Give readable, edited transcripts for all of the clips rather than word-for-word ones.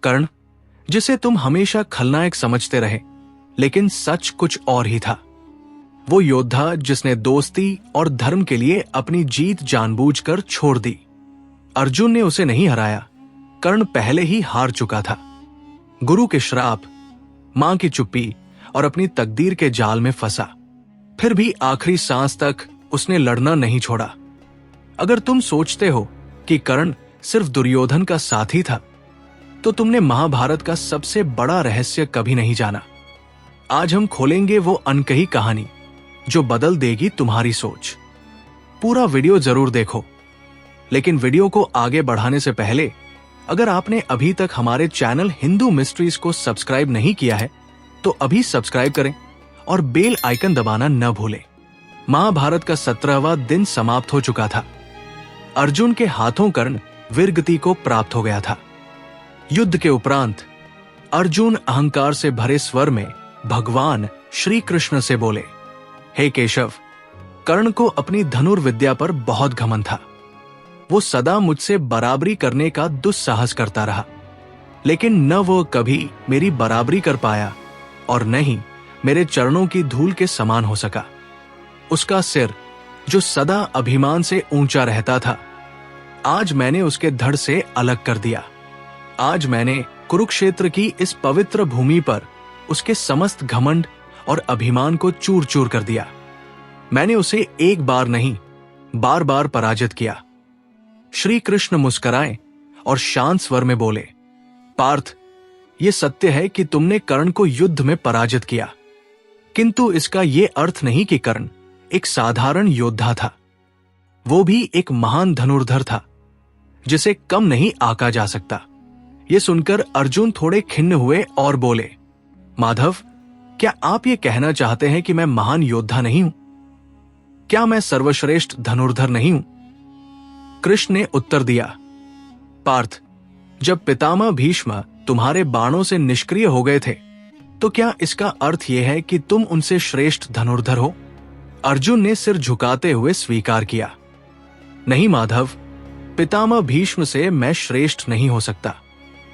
कर्ण, जिसे तुम हमेशा खलनायक समझते रहे, लेकिन सच कुछ और ही था। वो योद्धा जिसने दोस्ती और धर्म के लिए अपनी जीत जानबूझकर छोड़ दी। अर्जुन ने उसे नहीं हराया, कर्ण पहले ही हार चुका था। गुरु के श्राप, मां की चुप्पी और अपनी तकदीर के जाल में फंसा, फिर भी आखिरी सांस तक उसने लड़ना नहीं छोड़ा। अगर तुम सोचते हो कि कर्ण सिर्फ दुर्योधन का साथी था, तो तुमने महाभारत का सबसे बड़ा रहस्य कभी नहीं जाना। आज हम खोलेंगे वो अनकही कहानी जो बदल देगी तुम्हारी सोच। पूरा वीडियो जरूर देखो, लेकिन वीडियो को आगे बढ़ाने से पहले अगर आपने अभी तक हमारे चैनल हिंदू मिस्ट्रीज को सब्सक्राइब नहीं किया है तो अभी सब्सक्राइब करें और बेल आइकन दबाना न भूलें। महाभारत का 17वां दिन समाप्त हो चुका था। अर्जुन के हाथों कर्ण वीरगति को प्राप्त हो गया था। युद्ध के उपरांत अर्जुन अहंकार से भरे स्वर में भगवान श्री कृष्ण से बोले, हे केशव, कर्ण को अपनी धनुर्विद्या पर बहुत घमंड था। वो सदा मुझसे बराबरी करने का दुस्साहस करता रहा, लेकिन न वो कभी मेरी बराबरी कर पाया और न ही मेरे चरणों की धूल के समान हो सका। उसका सिर, जो सदा अभिमान से ऊंचा रहता था, आज मैंने उसके धड़ से अलग कर दिया। आज मैंने कुरुक्षेत्र की इस पवित्र भूमि पर उसके समस्त घमंड और अभिमान को चूर चूर कर दिया। मैंने उसे एक बार नहीं, बार बार पराजित किया। श्री कृष्ण मुस्कुराए और शांत स्वर में बोले, पार्थ, यह सत्य है कि तुमने कर्ण को युद्ध में पराजित किया, किंतु इसका यह अर्थ नहीं कि कर्ण एक साधारण योद्धा था। वो भी एक महान धनुर्धर था जिसे कम नहीं आंका जा सकता। यह सुनकर अर्जुन थोड़े खिन्न हुए और बोले, माधव, क्या आप ये कहना चाहते हैं कि मैं महान योद्धा नहीं हूं? क्या मैं सर्वश्रेष्ठ धनुर्धर नहीं हूं? कृष्ण ने उत्तर दिया, पार्थ, जब पितामह भीष्म तुम्हारे बाणों से निष्क्रिय हो गए थे, तो क्या इसका अर्थ यह है कि तुम उनसे श्रेष्ठ धनुर्धर हो? अर्जुन ने सिर झुकाते हुए स्वीकार किया, नहीं माधव, पितामह भीष्म से मैं श्रेष्ठ नहीं हो सकता,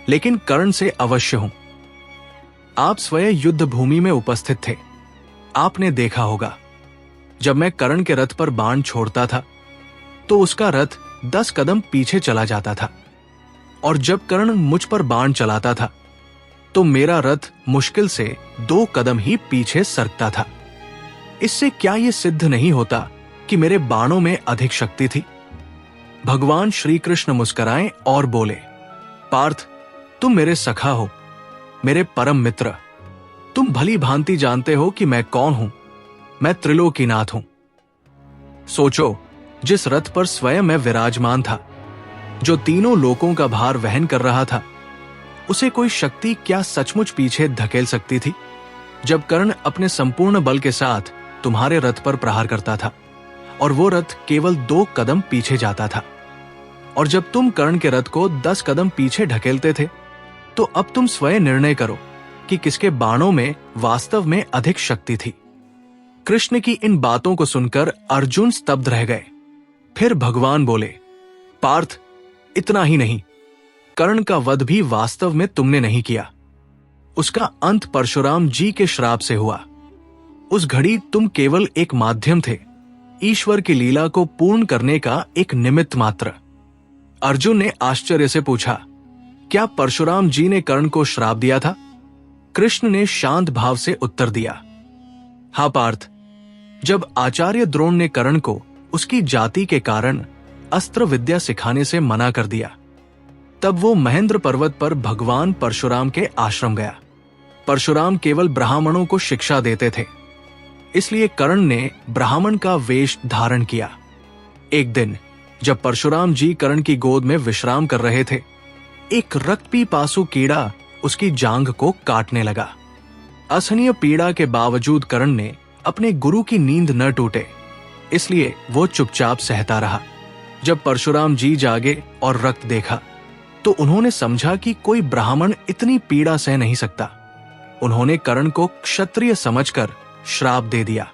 लेकिन कर्ण से अवश्य हूं। आप स्वयं युद्ध भूमि में उपस्थित थे। आपने देखा होगा, जब मैं कर्ण के रथ पर बाण छोड़ता था तो उसका रथ 10 कदम पीछे चला जाता था, और जब कर्ण मुझ पर बाण चलाता था तो मेरा रथ मुश्किल से 2 कदम ही पीछे सरकता था। इससे क्या यह सिद्ध नहीं होता कि मेरे बाणों में अधिक शक्ति थी? भगवान श्री कृष्ण मुस्कुराए और बोले, पार्थ, तुम मेरे सखा हो, मेरे परम मित्र। तुम भली भांति जानते हो कि मैं कौन हूं। मैं त्रिलोकीनाथ हूं। सोचो, जिस रथ पर स्वयं मैं विराजमान था, जो तीनों लोकों का भार वहन कर रहा था, उसे कोई शक्ति क्या सचमुच पीछे धकेल सकती थी? जब कर्ण अपने संपूर्ण बल के साथ तुम्हारे रथ पर प्रहार करता था और वो रथ केवल 2 कदम पीछे जाता था, और जब तुम कर्ण के रथ को 10 कदम पीछे ढकेलते थे, तो अब तुम स्वयं निर्णय करो कि किसके बाणों में वास्तव में अधिक शक्ति थी। कृष्ण की इन बातों को सुनकर अर्जुन स्तब्ध रह गए। फिर भगवान बोले, पार्थ, इतना ही नहीं, कर्ण का वध भी वास्तव में तुमने नहीं किया। उसका अंत परशुराम जी के श्राप से हुआ। उस घड़ी तुम केवल एक माध्यम थे, ईश्वर की लीला को पूर्ण करने का एक निमित्त मात्र। अर्जुन ने आश्चर्य से पूछा, क्या परशुराम जी ने कर्ण को श्राप दिया था? कृष्ण ने शांत भाव से उत्तर दिया, हाँ पार्थ, जब आचार्य द्रोण ने कर्ण को उसकी जाति के कारण अस्त्र विद्या सिखाने से मना कर दिया, तब वो महेंद्र पर्वत पर भगवान परशुराम के आश्रम गया। परशुराम केवल ब्राह्मणों को शिक्षा देते थे, इसलिए कर्ण ने ब्राह्मण का वेश धारण किया। एक दिन जब परशुराम जी कर्ण की गोद में विश्राम कर रहे थे, एक रक्तपीपासु कीड़ा उसकी जांघ को काटने लगा। असहनीय पीड़ा के बावजूद कर्ण ने अपने गुरु की नींद न टूटे, इसलिए वो चुपचाप सहता रहा। जब परशुराम जी जागे और रक्त देखा तो उन्होंने समझा कि कोई ब्राह्मण इतनी पीड़ा सह नहीं सकता। उन्होंने कर्ण को क्षत्रिय समझकर श्राप दे दिया,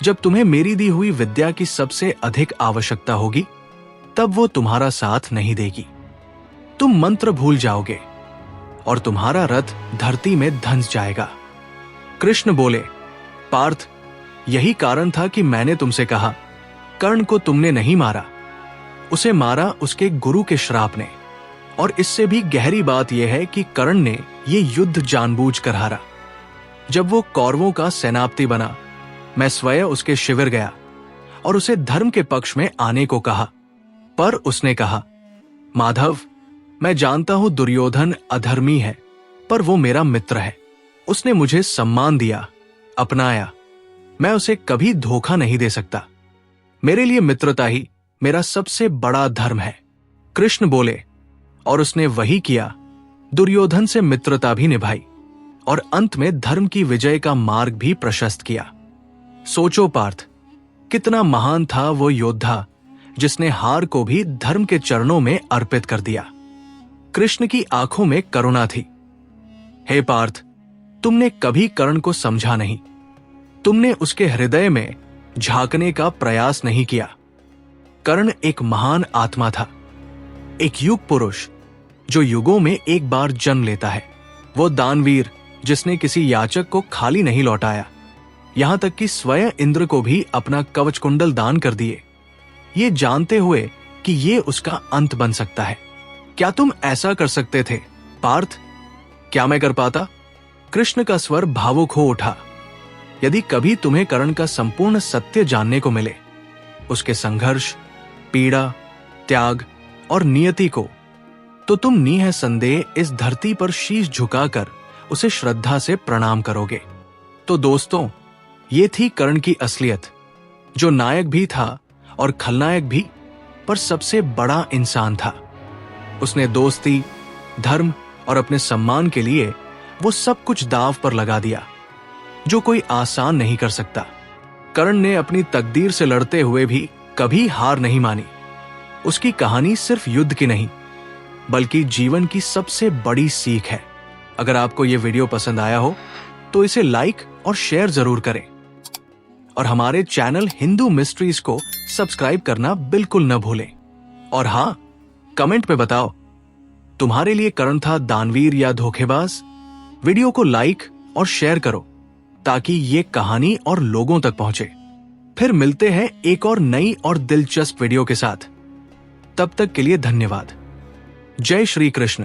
जब तुम्हें मेरी दी हुई विद्या की सबसे अधिक आवश्यकता होगी, तब वो तुम्हारा साथ नहीं देगी। तुम मंत्र भूल जाओगे। और तुम्हारा रथ धरती में धंस जाएगा। कृष्ण बोले, पार्थ, यही कारण था कि मैंने तुमसे कहा, कर्ण को तुमने नहीं मारा, उसे मारा उसके गुरु के श्राप ने। और इससे भी गहरी बात यह है कि कर्ण ने ये युद्ध जानबूझकर हारा। जब वो कौरवों का सेनापति बना, मैं स्वयं उसके शिविर गया और उसे धर्म के पक्ष में आने को कहा, पर उसने कहा, माधव, मैं जानता हूं दुर्योधन अधर्मी है, पर वो मेरा मित्र है। उसने मुझे सम्मान दिया, अपनाया। मैं उसे कभी धोखा नहीं दे सकता। मेरे लिए मित्रता ही मेरा सबसे बड़ा धर्म है। कृष्ण बोले, और उसने वही किया। दुर्योधन से मित्रता भी निभाई और अंत में धर्म की विजय का मार्ग भी प्रशस्त किया। सोचो पार्थ, कितना महान था वो योद्धा जिसने हार को भी धर्म के चरणों में अर्पित कर दिया। कृष्ण की आंखों में करुणा थी। हे पार्थ, तुमने कभी कर्ण को समझा नहीं। तुमने उसके हृदय में झांकने का प्रयास नहीं किया। कर्ण एक महान आत्मा था, एक युग पुरुष जो युगों में एक बार जन्म लेता है। वो दानवीर जिसने किसी याचक को खाली नहीं लौटाया, यहां तक कि स्वयं इंद्र को भी अपना कवच कुंडल दान कर दिए, ये जानते हुए कि ये उसका अंत बन सकता है। क्या तुम ऐसा कर सकते थे पार्थ? क्या मैं कर पाता? कृष्ण का स्वर भावुक हो उठा। यदि कभी तुम्हें कर्ण का संपूर्ण सत्य जानने को मिले, उसके संघर्ष, पीड़ा, त्याग और नियति को, तो तुम निसंदेह इस धरती पर शीश झुकाकर उसे श्रद्धा से प्रणाम करोगे। तो दोस्तों, ये थी कर्ण की असलियत, जो नायक भी था और खलनायक भी, पर सबसे बड़ा इंसान था। उसने दोस्ती, धर्म और अपने सम्मान के लिए वो सब कुछ दांव पर लगा दिया, जो कोई आसान नहीं कर सकता। कर्ण ने अपनी तकदीर से लड़ते हुए भी कभी हार नहीं मानी। उसकी कहानी सिर्फ युद्ध की नहीं, बल्कि जीवन की सबसे बड़ी सीख है। अगर आपको ये वीडियो पसंद आया हो तो इसे लाइक और शेयर जरूर करें, और हमारे चैनल हिंदू मिस्ट्रीज को सब्सक्राइब करना बिल्कुल न भूलें। और हां, कमेंट में बताओ, तुम्हारे लिए कर्ण था दानवीर या धोखेबाज? वीडियो को लाइक और शेयर करो ताकि ये कहानी और लोगों तक पहुंचे। फिर मिलते हैं एक और नई और दिलचस्प वीडियो के साथ। तब तक के लिए धन्यवाद। जय श्री कृष्ण।